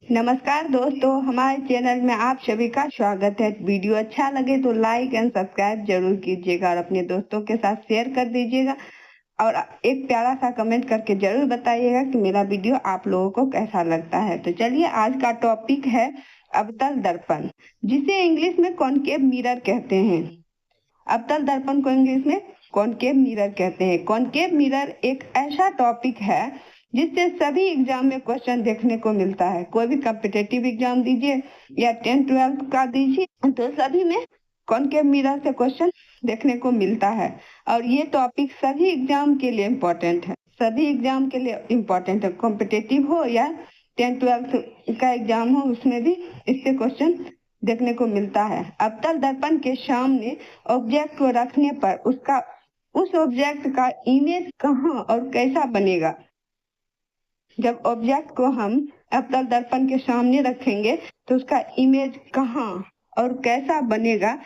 नमस्कार दोस्तों, हमारे चैनल में आप सभी का स्वागत है। वीडियो अच्छा लगे तो लाइक एंड सब्सक्राइब जरूर कीजिएगा और अपने दोस्तों के साथ शेयर कर दीजिएगा और एक प्यारा सा कमेंट करके जरूर बताइएगा कि मेरा वीडियो आप लोगों को कैसा लगता है। तो चलिए, आज का टॉपिक है अवतल दर्पण, जिसे इंग्लिश में कॉनकेव मिरर कहते हैं। अवतल दर्पण को इंग्लिश में कॉनकेव मिरर कहते हैं। कॉनकेव मिरर एक ऐसा टॉपिक है जिससे सभी एग्जाम में क्वेश्चन देखने को मिलता है। कोई भी कॉम्पिटिटिव एग्जाम दीजिए या 10-12 का दीजिए तो सभी में कॉनकेव मिरर से क्वेश्चन देखने को मिलता है। और ये टॉपिक सभी एग्जाम के लिए इम्पोर्टेंट है। सभी एग्जाम के लिए इम्पोर्टेंट है, कॉम्पिटिटिव हो या 10-12 का एग्जाम हो, उसमें भी इससे क्वेश्चन देखने को मिलता है। अवतल दर्पण के सामने ऑब्जेक्ट को रखने पर उस ऑब्जेक्ट का इमेज कहाँ और कैसा बनेगा। जब ऑब्जेक्ट को हम अवतल दर्पण के सामने रखेंगे तो उसका इमेज कहाँ और कैसा बनेगा,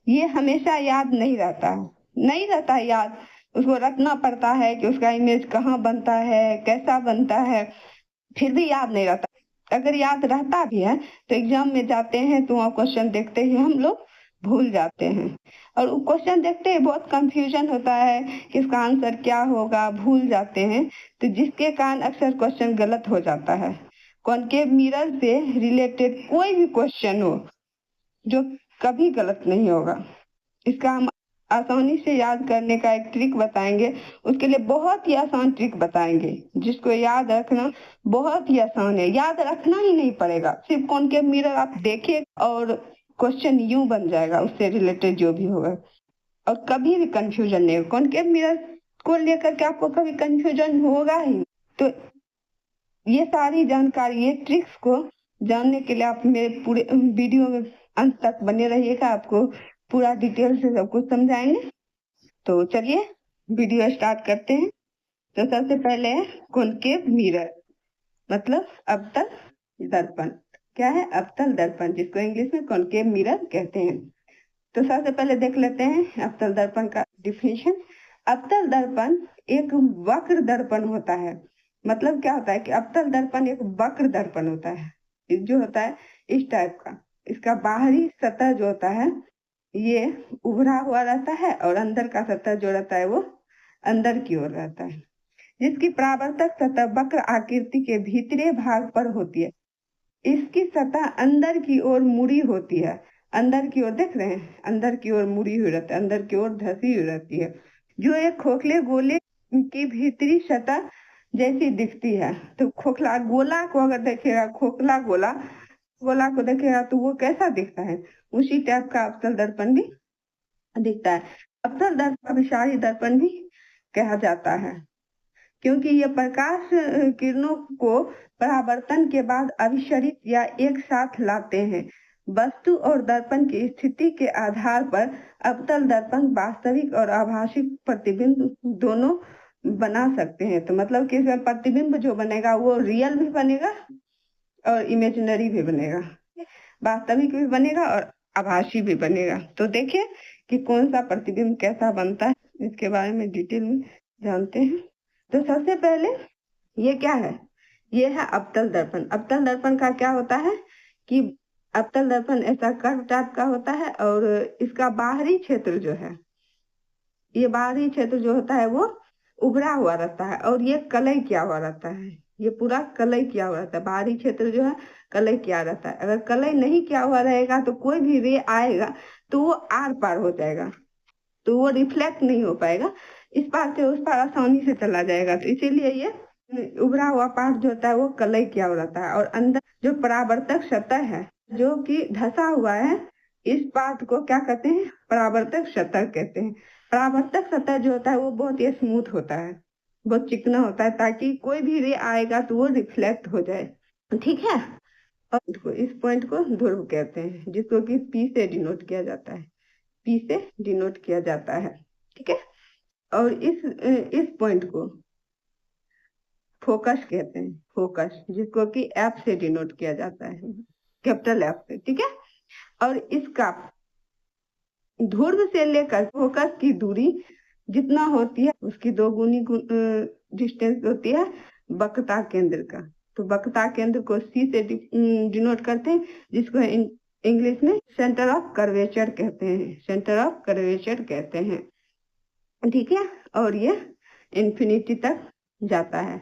ये हमेशा याद नहीं रहता है याद। उसको रखना पड़ता है कि उसका इमेज कहाँ बनता है, कैसा बनता है, फिर भी याद नहीं रहता। अगर याद रहता भी है तो एग्जाम में जाते हैं तो वहाँ क्वेश्चन देखते ही हम लोग भूल जाते हैं और क्वेश्चन देखते ही बहुत कंफ्यूजन होता है कि इसका आंसर क्या होगा, भूल जाते हैं, तो जिसके कारण अक्सर क्वेश्चन गलत हो जाता है। कॉनकेव मिरर से रिलेटेड कोई भी क्वेश्चन हो जो कभी गलत नहीं होगा। इसका हम आसानी से याद करने का एक ट्रिक बताएंगे। उसके लिए बहुत ही आसान ट्रिक बताएंगे जिसको याद रखना बहुत ही आसान है। याद रखना ही नहीं पड़ेगा, सिर्फ कॉनकेव मिरर आप देखिए और क्वेश्चन यूं बन जाएगा उससे रिलेटेड जो भी होगा और कभी भी कंफ्यूजन नहीं होगा। कॉनकेव मिरर को लेकर के आपको कभी कंफ्यूजन होगा ही। तो ये सारी जानकारी, ये ट्रिक्स को जानने के लिए आप मेरे पूरे वीडियो में अंत तक बने रहिएगा। आपको पूरा डिटेल से सब कुछ समझाएंगे। तो चलिए वीडियो स्टार्ट करते हैं। तो सबसे पहले है कॉनकेव मिरर, मतलब अवतल दर्पण। क्या है? अवतल दर्पण, जिसको इंग्लिश में कॉनकेव मिरर कहते हैं। तो सबसे पहले देख लेते हैं अवतल दर्पण का डिफिनेशन। अवतल दर्पण एक वक्र दर्पण होता है। मतलब क्या होता है कि अवतल दर्पण एक वक्र दर्पण होता है, जो होता है इस टाइप का। इसका बाहरी सतह जो होता है ये उभरा हुआ रहता है और अंदर का सतह जो रहता है वो अंदर की ओर रहता है, जिसकी परावर्तक सतह वक्र आकृति के भीतरी भाग पर होती है। इसकी सतह अंदर की ओर मुड़ी होती है। अंदर की ओर देख रहे हैं, अंदर की ओर मुड़ी हुई रहती है, अंदर की ओर धसी हुई रहती है, जो एक खोखले गोले की भीतरी सतह जैसी दिखती है। तो खोखला गोला को अगर देखेगा, खोखला गोला को देखेगा तो वो कैसा दिखता है, उसी टाइप का अवतल दर्पण भी दिखता है। अवतल दर्पण अभिसारी दर्पण भी कहा जाता है क्योंकि ये प्रकाश किरणों को परावर्तन के बाद अभिसरित या एक साथ लाते हैं। वस्तु और दर्पण की स्थिति के आधार पर अवतल दर्पण वास्तविक और आभासी प्रतिबिंब दोनों बना सकते हैं। तो मतलब कि इसका प्रतिबिंब जो बनेगा वो रियल भी बनेगा और इमेजिनरी भी बनेगा, वास्तविक भी बनेगा और आभासी भी बनेगा। तो देखिए कि कौन सा प्रतिबिंब कैसा बनता है, इसके बारे में डिटेल में जानते हैं। तो सबसे पहले ये क्या है? ये है अवतल दर्पण। अवतल दर्पण का क्या होता है कि अवतल दर्पण ऐसा कर्व टाइप का होता है और इसका बाहरी क्षेत्र जो है, ये बाहरी क्षेत्र जो होता है वो उभरा हुआ रहता है और ये कलई किया हुआ रहता है। ये पूरा कलई किया हुआ रहता है, बाहरी क्षेत्र जो है कलई किया रहता है। अगर कलई नहीं किया हुआ रहेगा तो कोई भी रे आएगा तो वो आर पार हो जाएगा, तो वो रिफ्लेक्ट नहीं हो पाएगा, इस पार से उस पार आसानी से चला जाएगा। तो इसीलिए ये उभरा हुआ पार्ट जो होता है वो कलई किया हुआ रहता है और अंदर जो परावर्तक सतह है जो कि धसा हुआ है, इस पार्ट को क्या कहते हैं? परावर्तक सतह कहते हैं। परावर्तक सतह जो होता है वो बहुत ही स्मूथ होता है, बहुत चिकना होता है, ताकि कोई भी रे आएगा तो वो रिफ्लेक्ट हो जाए। ठीक है। और इस पॉइंट को ध्रुव कहते हैं, जिसको कि पी से डिनोट किया जाता है, पी से डिनोट किया जाता है। ठीक है। और इस पॉइंट को फोकस कहते हैं, फोकस, जिसको कि एफ से डिनोट किया जाता है, कैपिटल एफ से। ठीक है। और इसका ध्रुव से लेकर फोकस की दूरी जितना होती है उसकी 2 गुनी डिस्टेंस होती है वक्रता केंद्र का। तो वक्रता केंद्र को सी से डिनोट करते हैं, जिसको इंग्लिश में सेंटर ऑफ कर्वेचर कहते हैं, सेंटर ऑफ कर्वेचर कहते हैं। ठीक है, और ये इन्फिनिटी तक जाता है,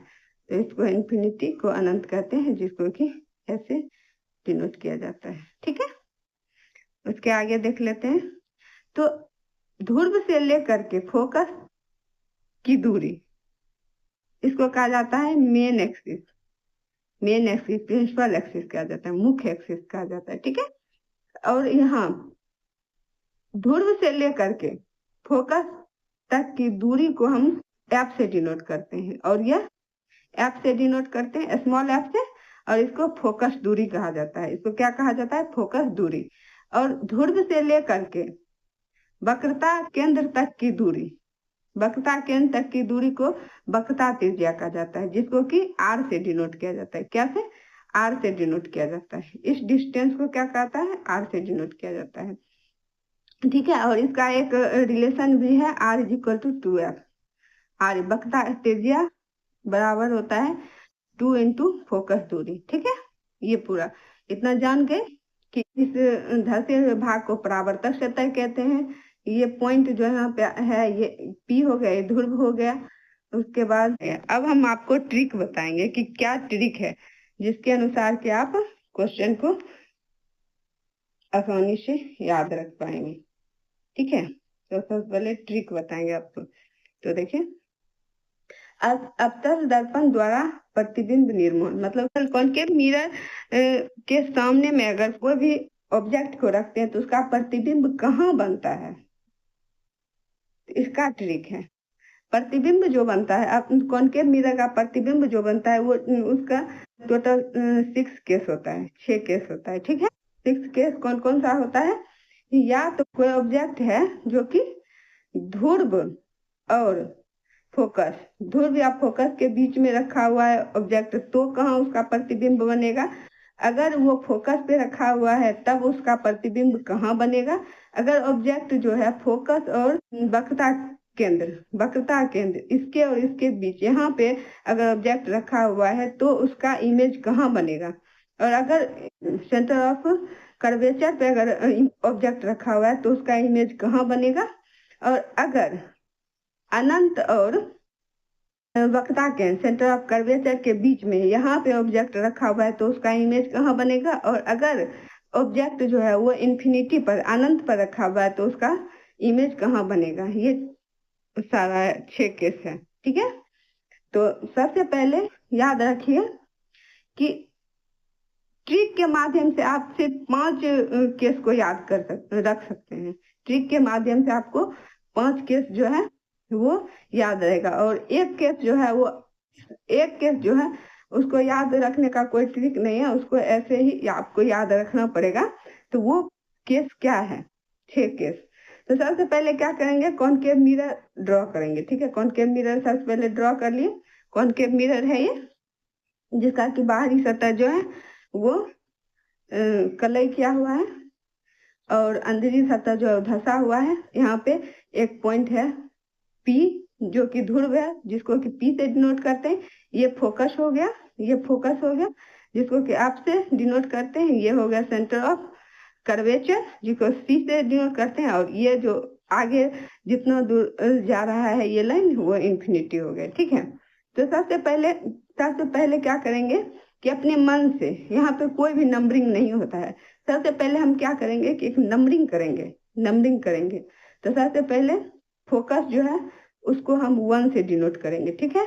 तो इसको इन्फिनिटी को अनंत कहते हैं, जिसको कि ऐसे डिनोट किया जाता है। ठीक है, उसके आगे देख लेते हैं। तो ध्रुव से लेकर के फोकस की दूरी, इसको कहा जाता है main axis, main axis, principal axis कहा जाता है, मुख्य एक्सिस कहा जाता है। ठीक है, और यहाँ ध्रुव से लेकर के फोकस तक की दूरी को हम एफ से डिनोट करते हैं, और यह एफ से डिनोट करते हैं, स्मॉल एफ से, और इसको फोकस दूरी कहा जाता है। इसको क्या कहा जाता है? फोकस दूरी। और ध्रुव से लेकर के वक्रता केंद्र तक की दूरी, वक्रता केंद्र तक की दूरी को वक्रता त्रिज्या कहा जाता है, जिसको कि आर से डिनोट किया जाता है। क्या से? आर से डिनोट किया जाता है। इस डिस्टेंस को क्या कहता है? आर से डिनोट किया जाता है। ठीक है, और इसका एक रिलेशन भी है, R is equal to 2f। R वक्रता त्रिज्या बराबर होता है 2 इंटू फोकस दूरी। ठीक है, ये पूरा इतना जान गए कि इस धरती भाग को परावर्तक सतह कहते हैं। ये पॉइंट जो यहाँ पे है ये पी हो गया, ये ध्रुव हो गया। उसके बाद अब हम आपको ट्रिक बताएंगे कि क्या ट्रिक है जिसके अनुसार कि आप क्वेश्चन को आसानी से याद रख पाएंगे। ठीक है, तो सबसे पहले ट्रिक बताएंगे आपको। तो देखिए, अवतल दर्पण द्वारा प्रतिबिंब निर्माण, मतलब कॉन्केव मिरर के सामने में अगर कोई भी ऑब्जेक्ट को रखते हैं तो उसका प्रतिबिंब कहाँ बनता है, इसका ट्रिक है। प्रतिबिंब जो बनता है, कॉन्केव मिरर का प्रतिबिंब जो बनता है वो उसका टोटल 6 केस होता है, 6 केस होता है। ठीक है, 6 केस कौन कौन सा होता है? या तो कोई ऑब्जेक्ट है जो कि ध्रुव और फोकस, ध्रुव या फोकस के बीच में रखा हुआ है ऑब्जेक्ट, तो कहाँ उसका प्रतिबिंब बनेगा? अगर वो फोकस पे रखा हुआ है तब उसका प्रतिबिंब कहाँ बनेगा? अगर ऑब्जेक्ट जो है फोकस और वक्रता केंद्र इसके और इसके बीच यहाँ पे अगर ऑब्जेक्ट रखा हुआ है तो उसका इमेज कहाँ बनेगा? और अगर सेंटर ऑफ कर्वेचर पे अगर ऑब्जेक्ट रखा हुआ है तो उसका इमेज कहाँ बनेगा? और अगर अनंत और वक्रता के सेंटर ऑफ कर्वेचर के बीच में यहाँ पे ऑब्जेक्ट रखा हुआ है तो उसका इमेज कहाँ बनेगा? और अगर ऑब्जेक्ट जो है वो इन्फिनिटी पर, अनंत पर रखा हुआ है तो उसका इमेज कहाँ बनेगा? ये सारा 6 केस है। ठीक है, तो सबसे पहले याद रखिए कि ट्रिक के माध्यम से आप सिर्फ 5 केस को याद रख सकते हैं। ट्रिक के माध्यम से आपको 5 केस जो है वो याद रहेगा, और एक केस जो है उसको याद रखने का कोई ट्रिक नहीं है, उसको ऐसे ही आपको याद रखना पड़ेगा। तो वो केस क्या है? 6 केस। तो सबसे पहले क्या करेंगे? कॉनकेव मिरर ड्रॉ करेंगे। ठीक है, कॉनकेव मिरर सबसे पहले ड्रॉ कर लिए। कॉनकेव मिरर है ये, जिसका कि बाहरी सतह जो है वो कलई किया हुआ है और अंदरी सतह जो है धंसा हुआ है। यहाँ पे एक पॉइंट है P जो कि ध्रुव है, जिसको कि P से डिनोट करते हैं। ये फोकस हो गया, ये फोकस हो गया, जिसको कि आप से डिनोट करते हैं। ये हो गया सेंटर ऑफ कर्वेचर, जिसको C से डिनोट करते हैं। और ये जो आगे जितना दूर जा रहा है ये लाइन, वो इन्फिनिटी हो गया। ठीक है, तो सबसे पहले क्या करेंगे कि अपने मन से, यहाँ पे कोई भी नंबरिंग नहीं होता है। सबसे पहले हम क्या करेंगे कि एक नंबरिंग करेंगे। तो सबसे पहले फोकस जो है उसको हम 1 से डिनोट करेंगे। ठीक है,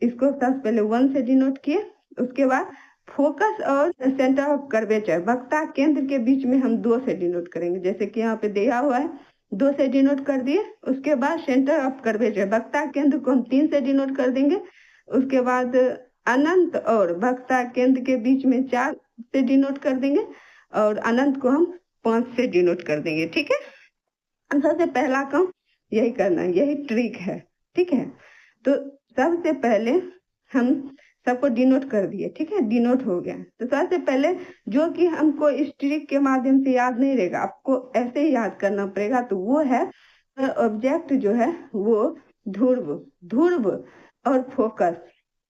इसको सबसे पहले 1 से डिनोट किए। उसके बाद फोकस और सेंटर ऑफ कर्वेचर, वक्रता केंद्र के बीच में हम 2 से डिनोट करेंगे, जैसे कि यहाँ पे दिया हुआ है, 2 से डिनोट कर दिए। उसके बाद सेंटर ऑफ कर्वेचर, वक्रता केंद्र को हम 3 से डिनोट कर देंगे। उसके बाद अनंत और वक्रता केंद्र के बीच में 4 से डिनोट कर देंगे, और अनंत को हम 5 से डिनोट कर देंगे। ठीक है, सबसे पहला काम यही करना है, यही ट्रिक है। ठीक है, तो सबसे पहले हम सबको डिनोट कर दिए। ठीक है, डिनोट हो गया। तो सबसे पहले जो कि हमको इस ट्रिक के माध्यम से याद नहीं रहेगा, आपको ऐसे ही याद करना पड़ेगा, तो वो है ऑब्जेक्ट जो है वो ध्रुव और फोकस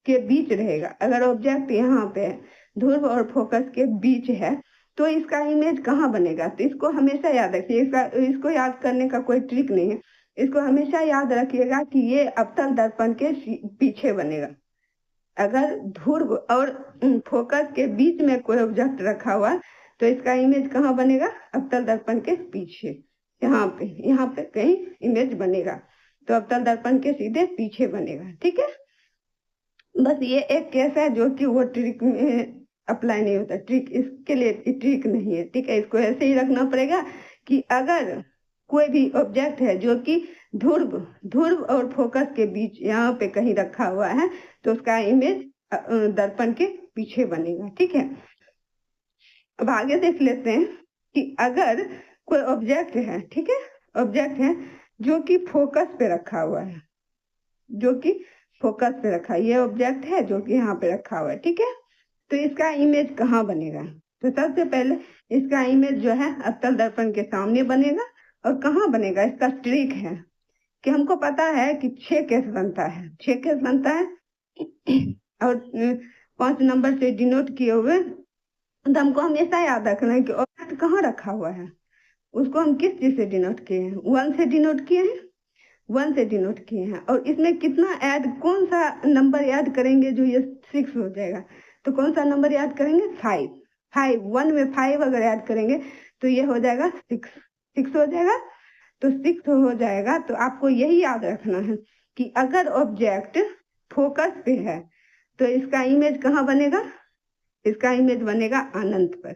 के बीच रहेगा। अगर ऑब्जेक्ट यहाँ पे है, ध्रुव और फोकस के बीच है, तो इसका इमेज कहाँ बनेगा? तो इसको हमेशा याद रखिए, इसको याद करने का कोई ट्रिक नहीं है। इसको हमेशा याद रखिएगा कि ये अवतल दर्पण के पीछे बनेगा। अगर ध्रुव और फोकस के बीच में कोई ऑब्जेक्ट रखा हुआ तो इसका इमेज कहाँ बनेगा? अवतल दर्पण के पीछे, यहाँ पे कहीं इमेज बनेगा। तो अवतल दर्पण के सीधे पीछे बनेगा। ठीक है, बस ये एक केस है जो कि वो ट्रिक में अप्लाई नहीं होता। ट्रिक इसके लिए ट्रिक नहीं है। ठीक है, इसको ऐसे ही रखना पड़ेगा कि अगर कोई भी ऑब्जेक्ट है जो कि ध्रुव और फोकस के बीच यहाँ पे कहीं रखा हुआ है तो उसका इमेज दर्पण के पीछे बनेगा। ठीक है, अब आगे देख लेते हैं कि अगर कोई ऑब्जेक्ट है, ठीक है, ऑब्जेक्ट है जो कि फोकस पे रखा हुआ है, जो कि फोकस पे रखा है, ये ऑब्जेक्ट है जो कि यहाँ पे रखा हुआ है। ठीक है, तो इसका इमेज कहाँ बनेगा? तो सबसे पहले इसका इमेज जो है अवतल दर्पण के सामने बनेगा। और कहाँ बनेगा? इसका ट्रिक है कि हमको पता है कि 6 केस बनता है, 6 केस बनता है और 5 नंबर से डिनोट किए हुए। तो हमको हमेशा याद रखना है कि ऑब्जेक्ट कहाँ रखा हुआ है, उसको हम किस चीज से डिनोट किए हैं? 1 से डिनोट किए हैं, 1 से डिनोट किए हैं। और इसमें कितना ऐड, कौन सा नंबर ऐड करेंगे जो ये 6 हो जाएगा? तो कौन सा नंबर ऐड करेंगे? 5। 1 में 5 अगर ऐड करेंगे तो ये हो जाएगा 6 हो जाएगा। तो 6 हो जाएगा। तो आपको यही याद रखना है कि अगर ऑब्जेक्ट फोकस पे है तो इसका इमेज कहाँ बनेगा? इसका इमेज बनेगा अनंत पर।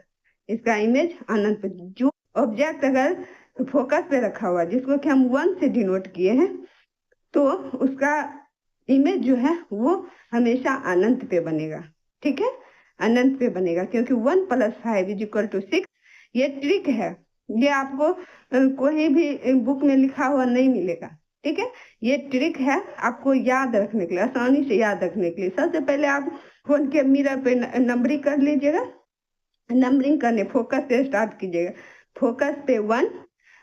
इसका इमेज अनंत पर। जो ऑब्जेक्ट अगर फोकस पे रखा हुआ जिसको कि हम 1 से डिनोट किए हैं तो उसका इमेज जो है वो हमेशा अनंत पे बनेगा। ठीक है, अनंत पे बनेगा, क्योंकि 1 + 5 = 6। ये ट्रिक है, ये आपको कोई भी बुक में लिखा हुआ नहीं मिलेगा। ठीक है, ये ट्रिक है आपको याद रखने के लिए, आसानी से याद रखने के लिए। सबसे पहले आप फोन के मिरर पे नंबरिंग कर लीजिएगा। नंबरिंग करने फोकस से स्टार्ट कीजिएगा। फोकस पे 1,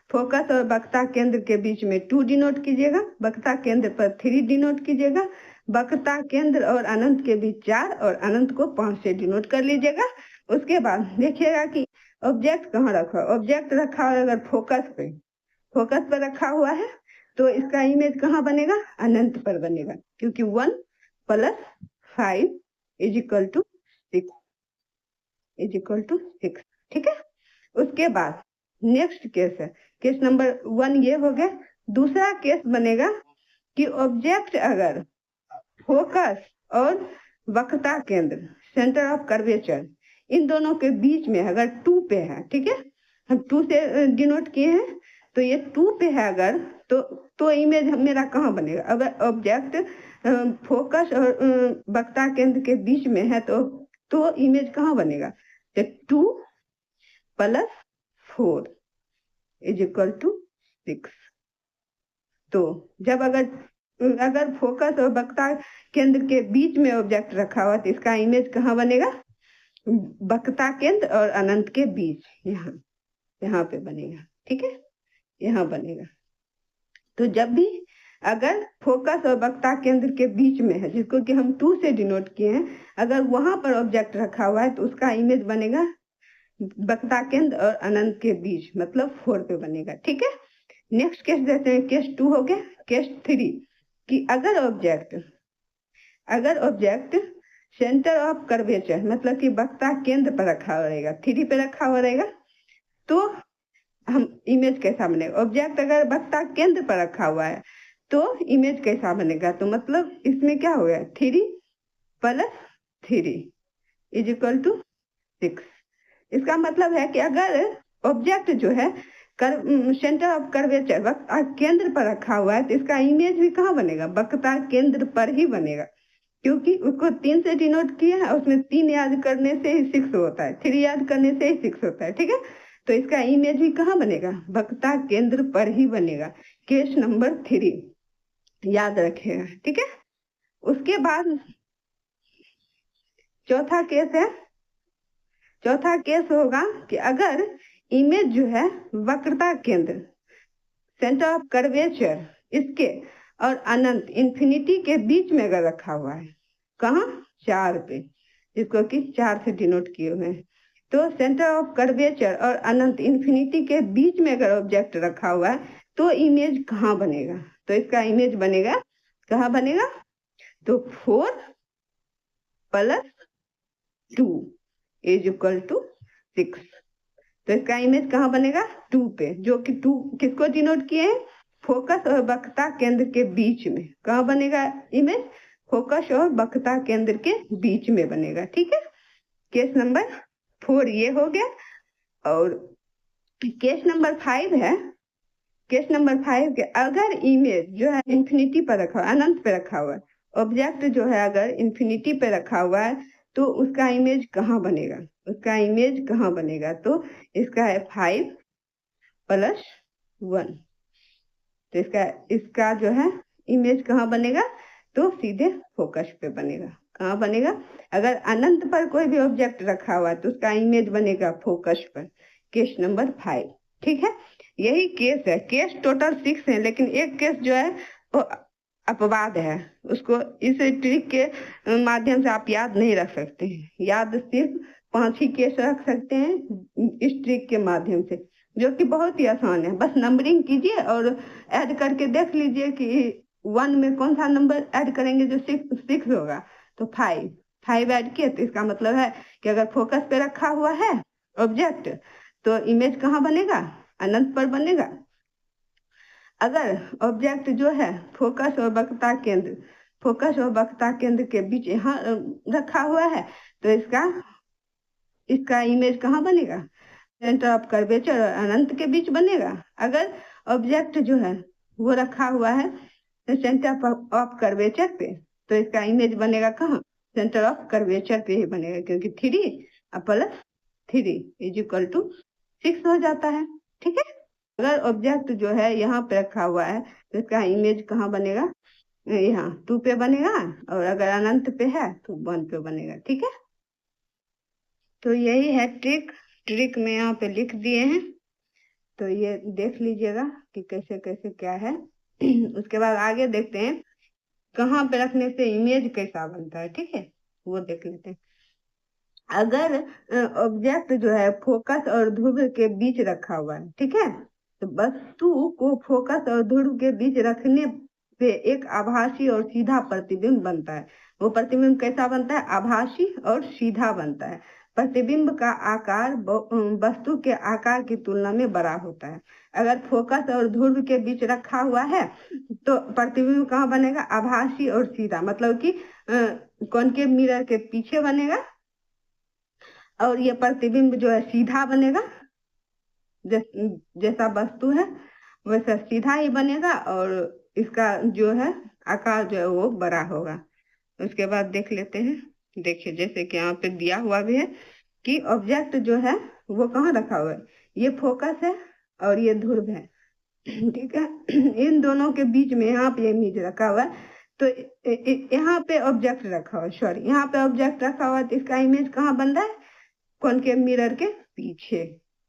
फोकस और वक्रता केंद्र के बीच में 2 डिनोट कीजिएगा, वक्रता केंद्र पर 3 डिनोट कीजिएगा, वक्रता केंद्र और अनंत के बीच 4 और अनंत को 5 से डिनोट कर लीजिएगा। उसके बाद देखिएगा कि ऑब्जेक्ट कहाँ रखा है। ऑब्जेक्ट रखा है अगर फोकस पे रखा हुआ है तो इसका इमेज कहाँ बनेगा? अनंत पर बनेगा, क्योंकि 1 + 5 = 6 ठीक है। उसके बाद नेक्स्ट केस है, केस नंबर 1 ये हो गया। दूसरा केस बनेगा कि ऑब्जेक्ट अगर फोकस और वक्रता केंद्र, सेंटर ऑफ कर्वेचर, इन दोनों के बीच में अगर 2 पे है, ठीक है, हम 2 से डिनोट किए हैं, तो ये 2 पे है अगर तो इमेज मेरा कहाँ बनेगा? अगर ऑब्जेक्ट फोकस और वक्रता केंद्र के बीच में है तो इमेज कहाँ बनेगा? तो 2 + 4 = 6। तो जब अगर फोकस और वक्रता केंद्र के बीच में ऑब्जेक्ट रखा हुआ तो इसका इमेज कहाँ बनेगा? वक्रता केंद्र और अनंत के बीच, यहाँ पे बनेगा। ठीक है, यहाँ बनेगा। तो जब भी अगर फोकस और वक्रता केंद्र के बीच में है, जिसको कि हम 2 से डिनोट किए हैं, अगर वहां पर ऑब्जेक्ट रखा हुआ है तो उसका इमेज बनेगा वक्रता केंद्र और अनंत के बीच, मतलब 4 पे बनेगा। ठीक है, नेक्स्ट केस देते हैं। केस 2 हो गया। केस 3 कि अगर ऑब्जेक्ट सेंटर ऑफ कर्वेचर, मतलब कि वक्रता केंद्र पर रखा हुआ रहेगा, 3 पे रखा हुआ रहेगा, तो हम इमेज कैसा बनेगा? ऑब्जेक्ट अगर वक्रता केंद्र पर रखा हुआ है तो इमेज कैसा बनेगा? तो मतलब इसमें क्या हो गया? 3 + 3 = 6। इसका मतलब है कि अगर ऑब्जेक्ट जो है सेंटर ऑफ कर्वेचर वक्रता केंद्र पर रखा हुआ है तो इसका इमेज भी कहाँ बनेगा? वक्रता केंद्र पर ही बनेगा, क्योंकि उसको 3 से डिनोट किया है, उसमें 3 याद करने से ही 6 होता है, 3 याद करने से ही 6 होता है। ठीक है, तो इसका इमेज भी कहाँ बनेगा? वक्रता केंद्र पर ही बनेगा। केस नंबर 3 याद रखिएगा। ठीक है, उसके बाद चौथा केस होगा कि अगर इमेज जो है वक्रता केंद्र, सेंटर ऑफ कर्वेचर, इसके और अनंत, इंफिनिटी के बीच में अगर रखा हुआ है, कहाँ, 4 पे, जिसको कि 4 से डिनोट किए हुए हैं। तो सेंटर ऑफ कर्वेचर और अनंत इन्फिनिटी के बीच में अगर ऑब्जेक्ट रखा हुआ है तो इमेज कहाँ बनेगा? तो इसका इमेज बनेगा, कहाँ बनेगा? तो 4 + 2 इज इक्वल टू 6। तो इसका इमेज कहाँ बनेगा? 2 पे, जो कि 2 किसको डिनोट किए हैं? फोकस और वक्रता केंद्र के बीच में। कहाँ बनेगा इमेज? फोकस और वक्रता केंद्र के बीच में बनेगा। ठीक है, केस नंबर 4 ये हो गया। और केस नंबर 5 है, केस नंबर 5 के अगर इमेज जो है इंफिनिटी पर रखा हुआ, अनंत पे रखा हुआ है, ऑब्जेक्ट जो है अगर इंफिनिटी पे रखा हुआ है तो उसका इमेज कहाँ बनेगा? उसका इमेज कहाँ बनेगा? तो इसका है 5 + 1। तो इसका जो है इमेज कहाँ बनेगा? तो सीधे फोकस पे बनेगा। कहाँ बनेगा? अगर अनंत पर कोई भी ऑब्जेक्ट रखा हुआ है तो उसका इमेज बनेगा फोकस पर। Case number 5। ठीक है, यही केस है। केस टोटल 6 है, लेकिन एक केस जो है वो अपवाद है, उसको इस ट्रिक के माध्यम से आप याद नहीं रख सकते हैं। याद सिर्फ 5 ही केस रख सकते हैं इस ट्रिक के माध्यम से, जो कि बहुत ही आसान है। बस नंबरिंग कीजिए और ऐड करके देख लीजिए कि 1 में कौन सा नंबर ऐड करेंगे जो 6 होगा। तो 5 ऐड किए तो इसका मतलब है कि अगर फोकस पे रखा हुआ है ऑब्जेक्ट तो इमेज कहाँ बनेगा? अनंत पर बनेगा। अगर ऑब्जेक्ट जो है फोकस और वक्रता केंद्र, फोकस और वक्रता केंद्र के बीच यहाँ रखा हुआ है तो इसका इमेज कहाँ बनेगा? सेंटर ऑफ कर्वेचर और अनंत के बीच बनेगा। अगर ऑब्जेक्ट जो है वो रखा हुआ है सेंटर ऑफ कर्वेचर पे तो इसका इमेज बनेगा कहाँ? सेंटर ऑफ कर्वेचर पे ही बनेगा, क्योंकि 3 + 3 इज इक्वल टू 6 हो जाता है। ठीक है, अगर ऑब्जेक्ट जो है यहाँ पे रखा हुआ है तो इसका इमेज कहाँ बनेगा? यहाँ 2 पे बनेगा, और अगर अनंत पे है तो 1 पे बनेगा। ठीक है, तो यही है ट्रिक में यहाँ पे लिख दिए हैं, तो ये देख लीजिएगा कि कैसे कैसे क्या है। उसके बाद आगे देखते हैं कहाँ पे रखने से इमेज कैसा बनता है। ठीक है, वो देख लेते हैं। अगर ऑब्जेक्ट जो है फोकस और ध्रुव के बीच रखा हुआ है, ठीक है, तो वस्तु को फोकस और ध्रुव के बीच रखने पे एक आभासी और सीधा प्रतिबिंब बनता है। वो प्रतिबिंब कैसा बनता है? आभासी और सीधा बनता है। प्रतिबिंब का आकार वस्तु के आकार की तुलना में बड़ा होता है। अगर फोकस और ध्रुव के बीच रखा हुआ है तो प्रतिबिंब कहाँ बनेगा? आभासी और सीधा, मतलब कि कॉनकेव मिरर के पीछे बनेगा, और ये प्रतिबिंब जो है सीधा बनेगा। जैसा वस्तु है वैसा सीधा ही बनेगा, और इसका जो है आकार जो है वो बड़ा होगा। उसके बाद देख लेते हैं। देखिए, जैसे कि यहाँ पे दिया हुआ भी है कि ऑब्जेक्ट जो है वो कहाँ रखा हुआ है? ये फोकस है और ये ध्रुव है। ठीक है, इन दोनों के बीच में यहाँ पे इमेज रखा हुआ है। तो यहाँ पे ऑब्जेक्ट रखा हुआ है, सॉरी, यहाँ पे ऑब्जेक्ट रखा हुआ है, तो इसका इमेज कहाँ बन रहा है? कॉनकेव मिरर के पीछे।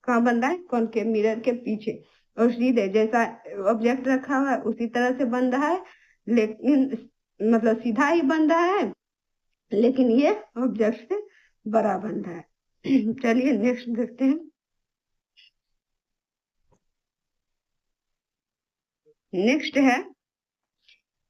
कहाँ बन रहा है? कॉनकेव मिरर के पीछे। और सीधे जैसा ऑब्जेक्ट रखा हुआ है उसी तरह से बन रहा है, लेकिन मतलब सीधा ही बन रहा है, लेकिन ये ऑब्जेक्ट से बड़ा बन रहा है। चलिए नेक्स्ट देखते हैं। नेक्स्ट है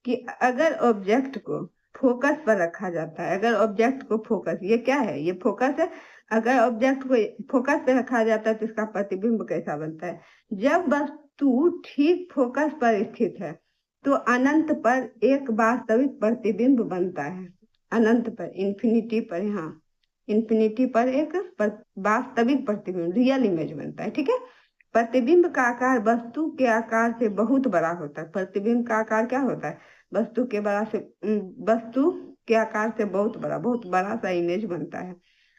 कि अगर ऑब्जेक्ट को फोकस पर रखा जाता है, अगर ऑब्जेक्ट को फोकस, ये क्या है? ये फोकस है। अगर ऑब्जेक्ट को फोकस पे रखा जाता है तो इसका प्रतिबिंब कैसा बनता है? जब वस्तु ठीक फोकस पर स्थित है तो अनंत पर एक वास्तविक प्रतिबिंब बनता है। अनंत पर, इंफिनिटी पर, यहाँ इंफिनिटी पर एक वास्तविक प्रतिबिंब, रियल इमेज बनता है। ठीक है, प्रतिबिंब का आकार वस्तु के आकार से बहुत बड़ा होता है। प्रतिबिंब का आकार क्या होता है? वस्तु वस्तु के आकार से बहुत बड़ा सा इमेज बनता है।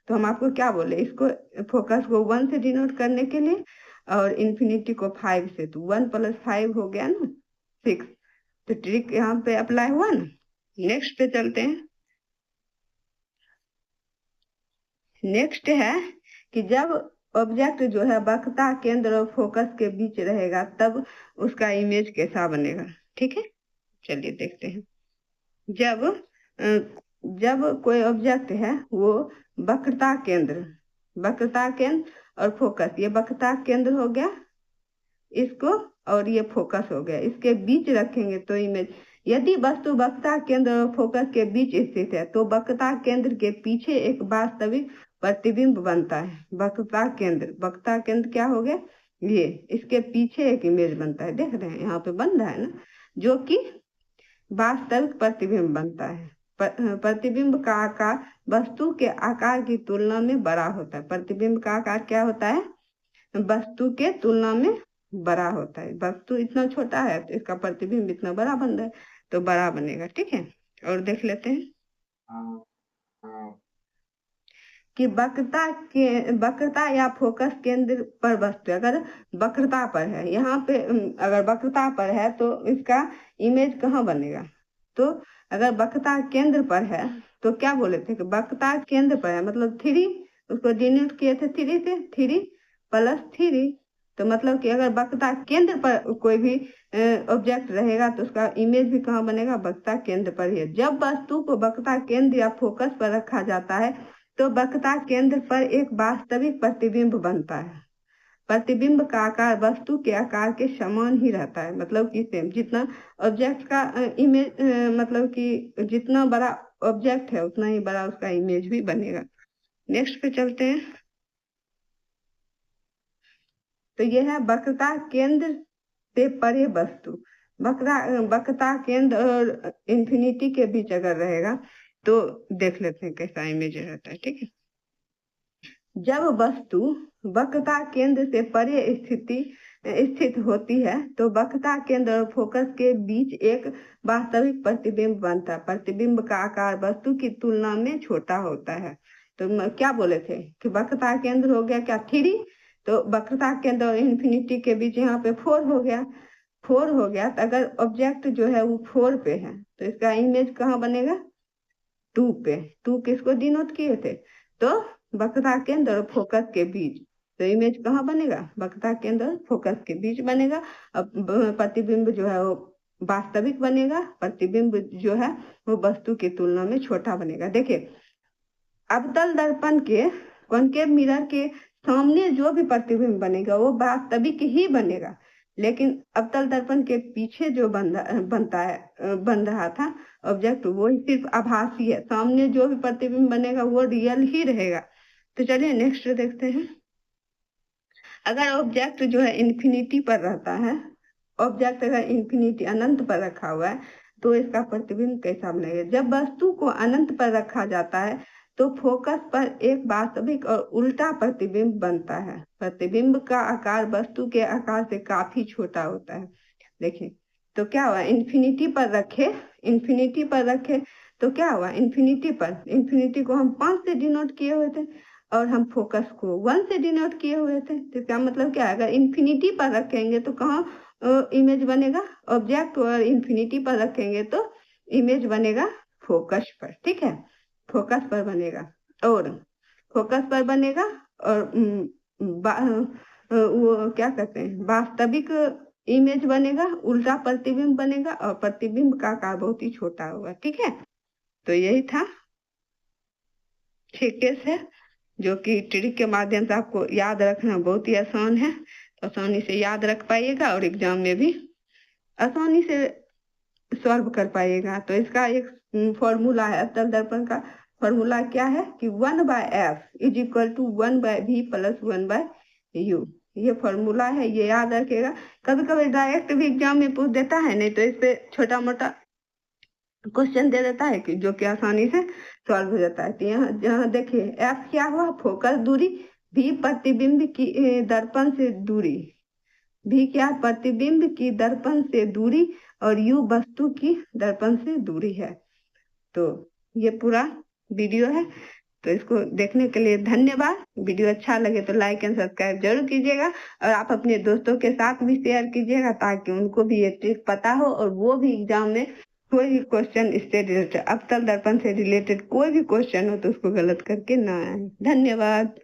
तो हम आपको क्या बोले, इसको फोकस को 1 से डिनोट करने के लिए और इंफिनिटी को 5 से, तो 1 + 5 हो गया ना 6। तो ट्रिक यहाँ पे अप्लाई हुआ ना। नेक्स्ट पे चलते हैं। नेक्स्ट है कि जब ऑब्जेक्ट जो है वक्रता केंद्र और फोकस के बीच रहेगा तब उसका इमेज कैसा बनेगा। ठीक है, चलिए देखते हैं। जब जब कोई ऑब्जेक्ट है वो वक्रता केंद्र और फोकस, ये वक्रता केंद्र हो गया इसको, और ये फोकस हो गया, इसके बीच रखेंगे तो इमेज, यदि वस्तु वक्रता केंद्र और फोकस के बीच स्थित है तो वक्रता केंद्र के पीछे एक वास्तविक प्रतिबिंब बनता है। वक्रता केंद्र क्या हो गया, ये इसके पीछे एक इमेज बनता है, देख रहे हैं यहाँ पे बन रहा है ना, जो कि वास्तविक प्रतिबिंब बनता है। प्रतिबिंब का आकार वस्तु के आकार की तुलना में बड़ा होता है। प्रतिबिंब का आकार क्या होता है, वस्तु के तुलना में बड़ा होता है। वस्तु इतना छोटा है तो इसका प्रतिबिंब इतना बड़ा बन रहा है, तो बड़ा बनेगा। ठीक है, और देख लेते हैं कि वक्रता या फोकस केंद्र पर वस्तु अगर वक्रता पर है, यहाँ पे अगर वक्रता पर है तो इसका इमेज कहाँ बनेगा, तो अगर वक्रता केंद्र पर है तो क्या बोले थे कि वक्रता केंद्र पर है, मतलब 3, उसको डिनोट किए थे 3 से, 3+3, तो मतलब कि अगर वक्रता केंद्र पर कोई भी ऑब्जेक्ट रहेगा तो उसका इमेज भी कहाँ बनेगा, वक्रता केंद्र पर ही है। जब वस्तु को वक्रता केंद्र या फोकस पर रखा जाता है तो वक्रता केंद्र पर एक वास्तविक प्रतिबिंब बनता है। प्रतिबिंब का आकार वस्तु के आकार के समान ही रहता है, मतलब कि सेम, जितना ऑब्जेक्ट का इमेज, मतलब कि जितना बड़ा ऑब्जेक्ट है उतना ही बड़ा उसका इमेज भी बनेगा। नेक्स्ट पे चलते हैं। तो यह है वक्रता केंद्र से परे वस्तु। वक्रता केंद्र और इंफिनिटी के बीच अगर रहेगा तो देख लेते हैं कैसा इमेज रहता है। ठीक है, जब वस्तु वक्रता केंद्र से परे स्थित होती है तो वक्रता केंद्र और फोकस के बीच एक वास्तविक प्रतिबिंब बनता है। प्रतिबिंब का आकार वस्तु की तुलना में छोटा होता है। तो क्या बोले थे कि वक्रता केंद्र हो गया क्या, 3, तो वक्रता केंद्र और इंफिनिटी के बीच यहाँ पे 4 हो गया। तो अगर ऑब्जेक्ट जो है वो 4 पे है तो इसका इमेज कहाँ बनेगा, 2 पे। 2 किसको डिनोट किए थे, तो वक्रता केंद्र और फोकस के बीच, तो इमेज कहाँ बनेगा, वक्रता केंद्र और फोकस के बीच बनेगा। अब प्रतिबिंब जो है वो वास्तविक बनेगा, प्रतिबिंब जो है वो वस्तु की तुलना में छोटा बनेगा। देखिए, अवतल दर्पण के कॉन्केव मिरर के सामने जो भी प्रतिबिंब बनेगा वो वास्तविक ही बनेगा, लेकिन अवतल दर्पण के पीछे जो बन रहा था ऑब्जेक्ट वो सिर्फ आभासी है। सामने जो भी प्रतिबिंब बनेगा वो रियल ही रहेगा। तो चलिए नेक्स्ट देखते हैं। अगर ऑब्जेक्ट जो है इंफिनिटी पर रहता है, ऑब्जेक्ट अगर इंफिनिटी अनंत पर रखा हुआ है तो इसका प्रतिबिंब कैसा बनेगा। जब वस्तु को अनंत पर रखा जाता है तो फोकस पर एक वास्तविक और उल्टा प्रतिबिंब बनता है। प्रतिबिंब का आकार वस्तु के आकार से काफी छोटा होता है। देखिए, तो क्या हुआ, इंफिनिटी पर रखे तो क्या हुआ, इंफिनिटी को हम 5 से डिनोट किए हुए थे और हम फोकस को 1 से डिनोट किए हुए थे। तो क्या मतलब क्या है, अगर इंफिनिटी पर रखेंगे तो कहाँ इमेज बनेगा, ऑब्जेक्ट, और इंफिनिटी पर रखेंगे तो इमेज बनेगा फोकस पर। ठीक है, फोकस पर बनेगा और वो क्या कहते हैं, वास्तविक इमेज बनेगा, उल्टा प्रतिबिंब बनेगा और प्रतिबिंब का आकार बहुत ही छोटा होगा। ठीक है, तो यही था 6 केस है जो कि ट्रिक के माध्यम से आपको याद रखना बहुत ही आसान है, तो आसानी से याद रख पाइएगा और एग्जाम में भी आसानी से सॉल्व कर पाइएगा। तो इसका एक फॉर्मूला है, अवतल दर्पण का फॉर्मूला क्या है कि 1/f = 1/v + 1/u। ये फॉर्मूला है, ये याद रखेगा। कभी कभी डायरेक्ट भी एग्जाम में पूछ देता है, नहीं तो इस पे छोटा मोटा क्वेश्चन दे देता है कि जो कि आसानी से सॉल्व हो जाता है। तो यहाँ देखिए, f क्या हुआ, फोकस दूरी, v प्रतिबिंब की दर्पण से दूरी, v क्या, प्रतिबिंब की दर्पण से दूरी, और u वस्तु की दर्पण से दूरी है। तो ये पूरा वीडियो है, तो इसको देखने के लिए धन्यवाद। वीडियो अच्छा लगे तो लाइक एंड सब्सक्राइब जरूर कीजिएगा और आप अपने दोस्तों के साथ भी शेयर कीजिएगा ताकि उनको भी ये ट्रिक पता हो और वो भी एग्जाम में कोई भी क्वेश्चन इससे रिलेटेड, अवतल दर्पण से रिलेटेड कोई भी क्वेश्चन हो तो उसको गलत करके ना आए। धन्यवाद।